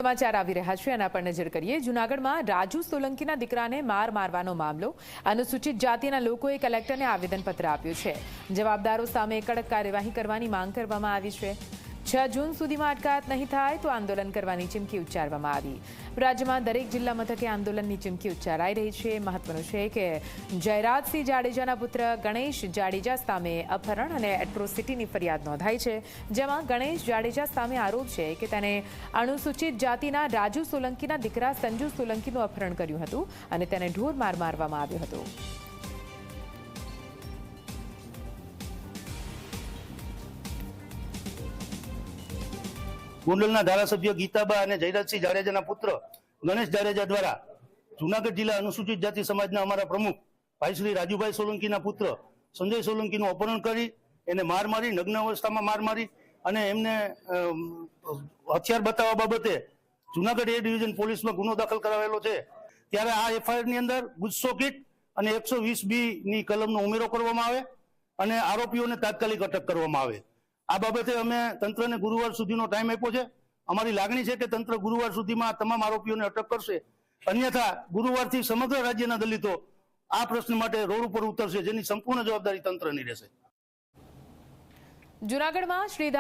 સમાચાર આવી રહ્યા છે એના પર નજર કરીએ। જૂનાગઢમાં રાજુ સોલંકીના દીકરાને મારવાનો મામલો। અનુસૂચિત જાતિના લોકોએ કલેક્ટરને આવેદનપત્ર આપ્યું છે। જવાબદારો સામે કડક કાર્યવાહી કરવાની માંગ કરવામાં આવી છે। 6 જૂન સુધીમાં અટકાયત નહીં થાય તો આંદોલન કરવાની ચીમકી ઉચ્ચારવામાં આવી। રાજ્યમાં દરેક જિલ્લા મથકે આંદોલનની ચીમકી ઉચ્ચારાઈ રહી છે। મહત્વનું છે કે જયરાજસિંહ જાડેજાના પુત્ર ગણેશ જાડેજા સામે અપહરણ અને એટ્રોસિટીની ફરિયાદ નોંધાઈ છે, જેમાં ગણેશ જાડેજા સામે આરોપ છે કે તેને અનુસૂચિત જાતિના રાજુ સોલંકીના દીકરા સંજુ સોલંકીનું અપહરણ કર્યું હતું અને તેને ઢોર મારવામાં આવ્યો હતો। ગોંડલના ધારાસભ્ય ગીતાબા અને જયરાજસિંહ જાડેજાના પુત્ર ગણેશ જાડેજા દ્વારા જૂનાગઢ જિલ્લા અનુસૂચિત જાતિ સમાજના અમારા પ્રમુખ ભાઈ શ્રી રાજુભાઈ સોલંકીના પુત્ર સંજય સોલંકીનું અપહરણ કરી એને મારી નગ્ન અવસ્થામાં મારી અને એમને હથિયાર બતાવવા બાબતે જૂનાગઢ એ ડિવિઝન પોલીસમાં ગુનો દાખલ કરાવેલો છે। ત્યારે આ એફઆઈઆરની અંદર ગુસ્સો કીટ અને 120B ની કલમનો ઉમેરો કરવામાં આવે અને આરોપીઓને તાત્કાલિક અટક કરવામાં આવે। આ બાબતે અમે તંત્રને ગુરુવાર સુધીનો ટાઈમ આપ્યો છે। અમારી લાગણી છે કે તંત્ર ગુરુવાર સુધીમાં તમામ આરોપીઓને અટક કરશે, અન્યથા ગુરુવારથી સમગ્ર રાજ્યના દલિતો આ પ્રશ્ન માટે રોડ ઉપર ઉતરશે, જેની સંપૂર્ણ જવાબદારી તંત્રની રહેશે। જૂનાગઢમાં શ્રીધામ